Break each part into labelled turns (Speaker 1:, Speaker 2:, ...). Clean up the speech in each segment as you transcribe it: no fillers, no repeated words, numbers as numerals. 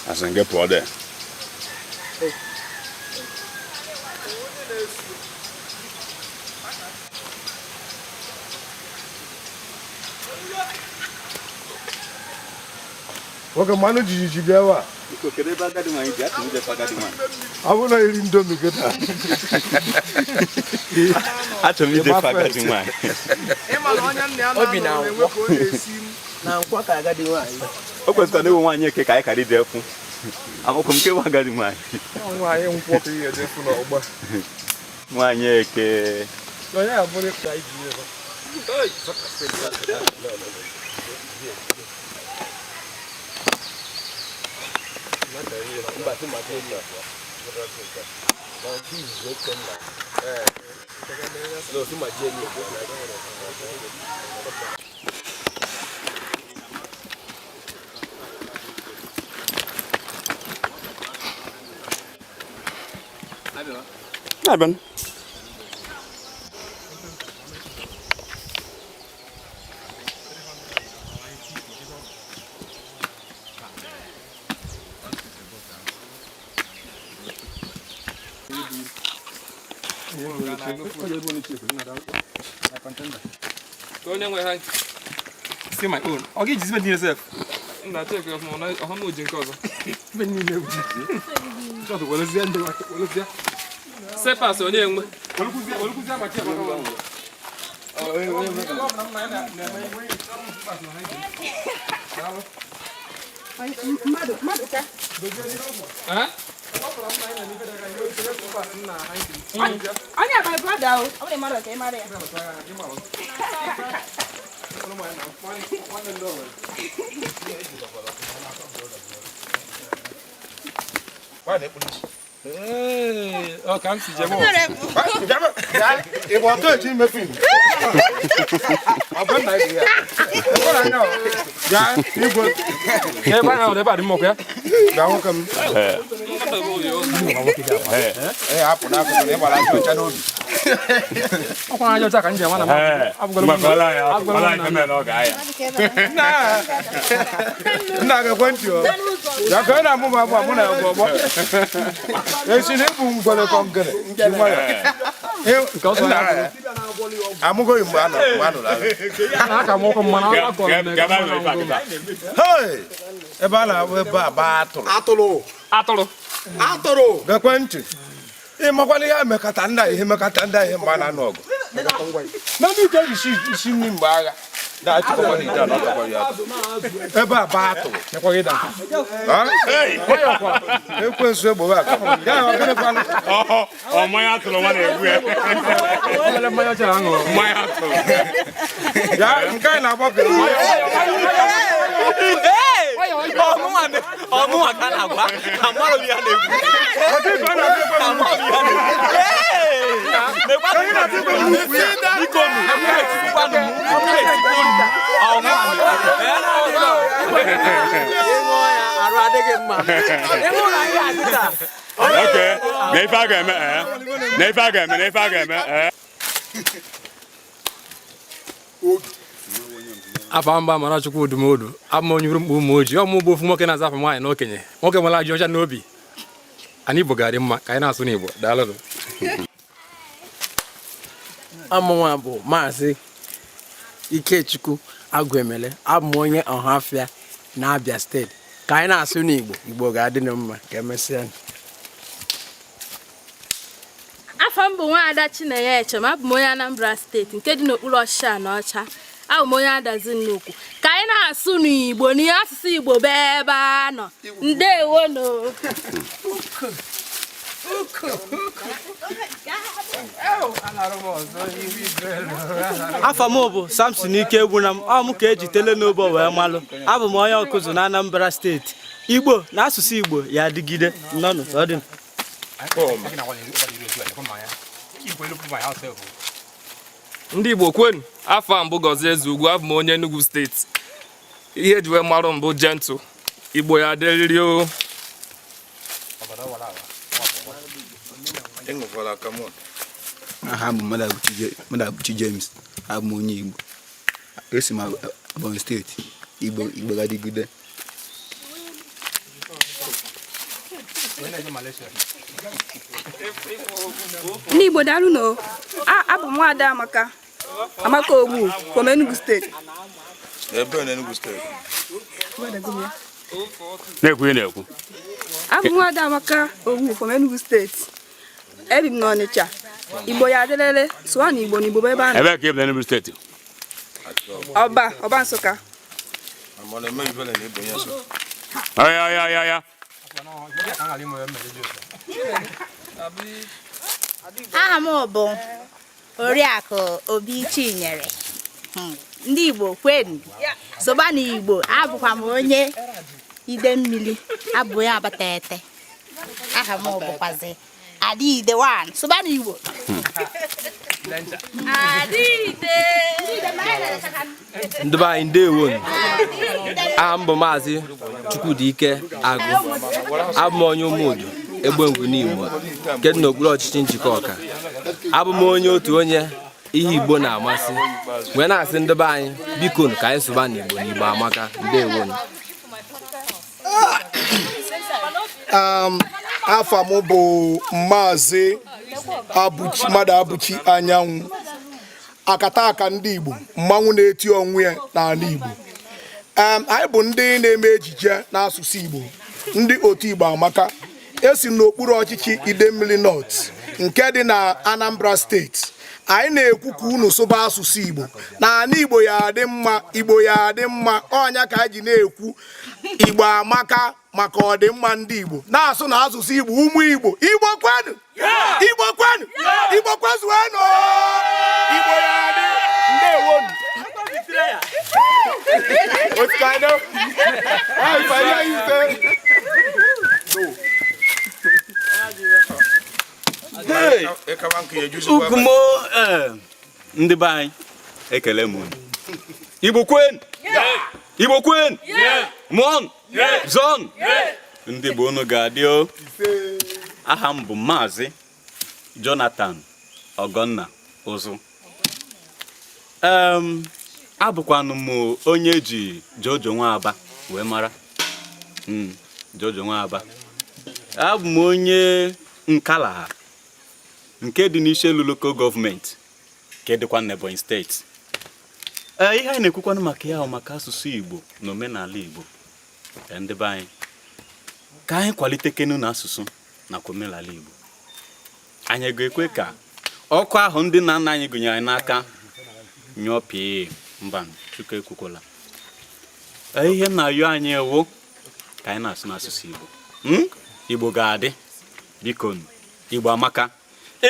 Speaker 1: As I get for there.
Speaker 2: Oke manu jiji biawa.
Speaker 1: Iko kede baga di mai dia tu je baga di mai.
Speaker 2: Awu na iri ndomi keta.
Speaker 1: Acho mi de baga di mai.
Speaker 3: E ma no nya nne ana. Obi na wo ko esi na nkwa ka aga di mai.
Speaker 1: O kwesta ne wo nwanye ke kai kari de fu. Amoko mke baga di mai.
Speaker 2: Nwanye nkwo ke ye de fu na ogba.
Speaker 1: Nwanye ke.
Speaker 2: No ya abure kai ji ye. Oi,
Speaker 1: Aben.
Speaker 2: See my own. I'll get this one yourself.
Speaker 3: Na take off mo na ohamu ji nke ọzọ.
Speaker 2: Ben ni le uji. Just what is the end of what is there?
Speaker 3: Sepas onye enwe.
Speaker 2: Olukuzi amaki amaka.
Speaker 4: Anya my brother. I want mother ke mare.
Speaker 2: Why the police?
Speaker 3: Hey, oh come see Jamo.
Speaker 2: Jamo. E bo to ji me film. Abon na idea. Ko na no. Ja, Igbo.
Speaker 3: Eh ba na o de ba di mo ko ya.
Speaker 2: Ga won kam. Apu na ko ne ba la jo cha no bi.
Speaker 3: Ọkwa anya ọcha ka nje nwa na
Speaker 1: Abugolo ya no ga ya.
Speaker 2: Na ga kwanti o. Ya ka na mu ba mu na go bo. Esi ne bu ngole kongere. Amugo imbo ano la.
Speaker 3: na aka mo ko mana akọ
Speaker 2: Hey! E ba na we ba atụrụ. Atụrụ. Ga kwanti. E makwali ya mekata nda ihe mba na n'ogo. Na mi ga isi nni mgbe agha. Da chukwu kwa ida na kwa ya. Ebe a ba atụrụ. Nekwa gị da. Ha? Ekwensu egbo ba. Ya o gele kwa.
Speaker 1: Oh, my atụrụ nwa na-egbu ya.
Speaker 3: Ole mmanya ọcha aṅụ.
Speaker 1: Mmanya atụrụ.
Speaker 2: Ya nke na agba ka.
Speaker 3: Ọmụ aka na agwa. Amaro bi ya na-egbu.
Speaker 1: Okay, neifa ga eme.
Speaker 3: Afamba mara chukwu odumodu. Abụ onye hụrụ mkpu ụmụ ojii. Ọmụ bụ ofu nwoke na-azapụ nwaanyị na okenye. Nwoke nwere ajọ ọcha n'obi. Anyị Igbo ga-adị mma ka anyị na-asụ n'Igbo. Daalụ.
Speaker 5: Amụnwa bụ Maazị Ikechukwu Agwemele. Abụ onye Ọhafịa na Abia steeti. Ka anyị na-asụ n'Igbo. Igbo ga-adị mma ka emesịa.
Speaker 4: Afam bụ Nwaada Chinenye Echema, abụ m onye Anambra steeti nke dị n'okpuru ọchịchị na ọcha. Abụ m onye Adazi Nnukwu. Ka anyị na-asụ n'Igbo n'ihe asụsụ Igbo bụ ebe a nọ. Ndewo no.
Speaker 5: Afọ m bụ Samson Ike egwu na m ka eji tele n'obo wee malụ. Abụ m onye ọkụzụ na Anambra steeti. Igbo na asụsụ Igbo ya adịgide nnọnụ ọ dị.
Speaker 3: Ndị Igbo kwenu, afọ mbụ Gozie Ezugwu, abụ m onye Enugu steeti. Ihe eji wee marụ mbụ gentle. Igbo ya adịrịrị o.
Speaker 6: aha m Madabuchi James abụ m onye Igbo esi m Ebonyi steeti Igbo gadigide
Speaker 7: ndị Igbo daalụ no abụ m Nwaada Amaka Ogbu from Enugu steeti
Speaker 2: ebe na Enugu steeti
Speaker 1: na-ekwu
Speaker 7: abụ m Nwaada Amaka Ogbu from Enugu steeti ebi m n'Ọnịcha Igbo ya adịlele sụwa na Igbo ebe a na
Speaker 1: ebe ka ebe na Enugu steeti
Speaker 7: Ọba Nsụka
Speaker 1: ya
Speaker 8: aha m bụ Oriakụ Obi Chinyere ndị Igbo kwenu soba na Igbo abụkwa m onye ide mmiri abụ ya Abatete aha m bụkwazi Adịide wan soba na Igbo
Speaker 5: ndị be anyị ndewo aha m bụ Maazị Chukwudike Agụ abụ m onye Umudu Egbengwu n'Imo nke dị n'okpuru ọchịchị njikọ ọka abụ m onye otu onye ihe Igbo na-amasị wee na-asị ndị be anyị biko ka anyị sụba n'Igbo n'Igbo amaka ndewo
Speaker 9: afa m bụ Maazị Madabuchi Anyanwụ akataka ndị Igbo mmanwụ na-eti onwe ya n'ala Igbo anyị bụ ndị na-eme ejije n'asụsụ Igbo ndị otu Igbo amaka esi n'okpuru ọchịchị Idemmili North nke dị na Anambra steeti anyị na-ekwu ka unu sụba asụsụ Igbo na ala Igbo ya adị mma Igbo ya adị mma ọnya ka anyị ji na-ekwu Igbo amaka maka ọdịmma ndị Igbo na-asụ na asụsụ Igbo ụmụ Igbo Igbo kwenu Igbo kwenu Igbo kwezuenu Igbo ya adị ndewonu what kind of
Speaker 1: Ukumo ndị be anyị ekele m Igbo kwenu Igbo kwenu mụọ zon ndị Igbo unu ga-adị o aha m bụ Maazị Jonathan Ogonna Ụzụ abụkwanụ m onye ji Jojo Nwaba wee mara Jojo Nwaba abụ m onye Nkalaha nke dị n'Ishelu local government nke dịkwa n'Ebonyi steeti ihe anyị na-ekwukwanụ maka ya maka asụsụ Igbo na omenala Igbo ndị be anyị ka anyị kwalitekenu na asụsụ na omenala Igbo anyị ga-ekwe ka ọkụ ahụ ndị nna anyị gụnyere anyị n'aka nyọpịa mba Chukwu ekwukwala ihe na-ayọ anyị ewu ka anyị na-asụ n'asụsụ Igbo Igbo ga-adị biko Igbo amaka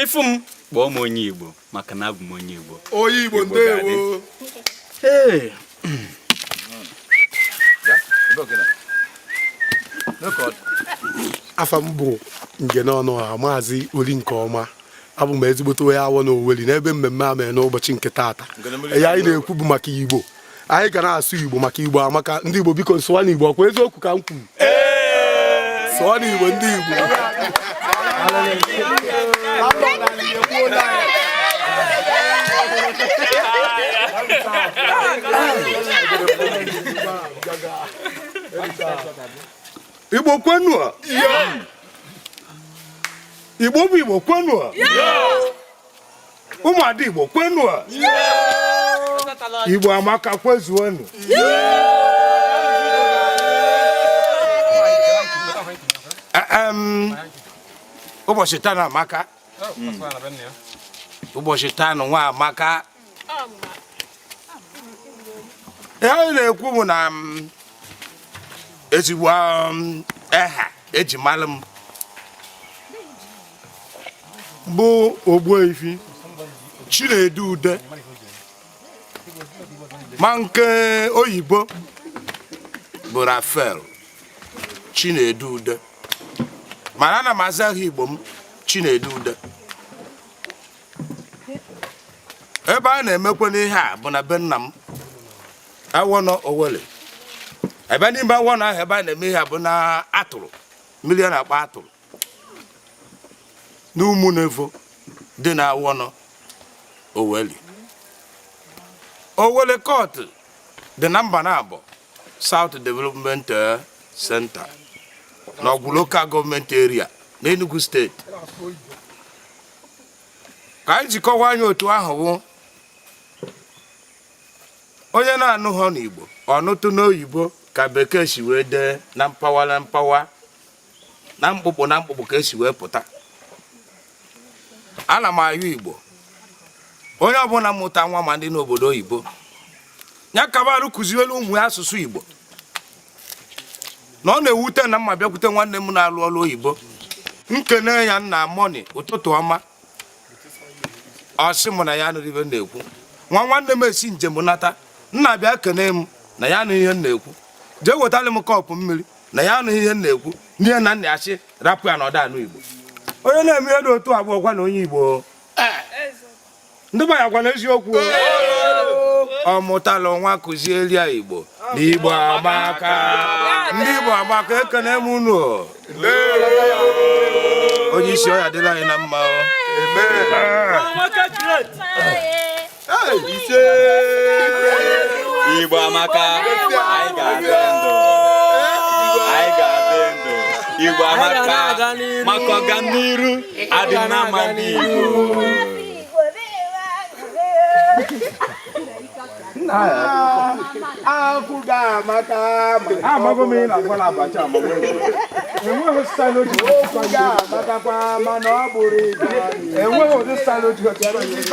Speaker 1: efu m kpọọ m onye Igbo maka na abụ m onye Igbo
Speaker 9: onye Igbo ndewo
Speaker 10: afa m bụ Njenọnụ ha Maazị Oli nke ọma abụ m ezigbote onye awọ na Oweli n'ebe mmemme a mere n'ụbọchị nke taata ya anyị na-ekwu bụ maka Igbo anyị ga na-asụ Igbo maka Igbo amaka ndị Igbo biko sụwa n'Igbo ọkwa eziokwu ka m kwuru sụwa n'Igbo ndị Igbo
Speaker 9: Igbo kwenu a Igbo bụ Igbo kwenu a ụmụada Igbo kwenu a Igbo amaka kwezuonu ụbọchị taa amaka ụbọchị taa nwa amaka ihe na-ekwu bụ na ezigbo eha eji malụ m bụ Ogbuefi Chinedu Ude ma nke oyibo bụ Rafael Chinedu Ude mana ana m aza aha Igbo m Chinedu Ude ebe a na-emekwa n'ihe a bụ na be nna m awọnọ Owele ebe n'ime awọnọ ahụ ebe a na-eme ihe a bụ na atụrụ mmiri a na-akpọ atụrụ
Speaker 2: n'Ụmụnevo dị na Awọnọ Oweli. Owele Court dị na Mbanabọ South Development Center n'Ọgwụ Local Government Area n'Enugu Steeti. Ka anyị jikọwa anyị otu ahụ bụ onye na-anụ ha n'Igbo ọnụtụ n'oyibo ka bekee si wee dee na mpawa na mkpụkpụ ka esi wee pụta. Ana m ayụ Igbo onye ọbụla mụta nwa ma ndị n'obodo oyibo ya kabarụ kụzielu ụmụ ya asụsụ Igbo na ọ na-ewute na mma bịakwute nwanne m na-alụ ọrụ oyibo nkene ya nna mọni ụtụtụ ọma ọ sị m na ya nụrụ ihe na-ekwu nwanne m esi njem nata nna bịa kene m na ya nụrụ ihe na-ekwu jee wetara m kọpụ mmiri na ya nụrụ ihe na-ekwu n'ihe na nna ya sị rapụ ya na ọda anụ Igbo onye na-eme ihe dị otu abụọ gwa na onye Igbo ndị banya gwa na eziokwu ọ mụtala nwa kụzieli ya Igbo na Igbo amaka ndị Igbo amaka ekene m unu onye isi ọya dịla anyị na mma
Speaker 1: Igbo amaka anyị ga-adị ndụ Igbo amaka maka ọganiru adị na mma ndị Igbo.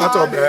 Speaker 10: Atọbe.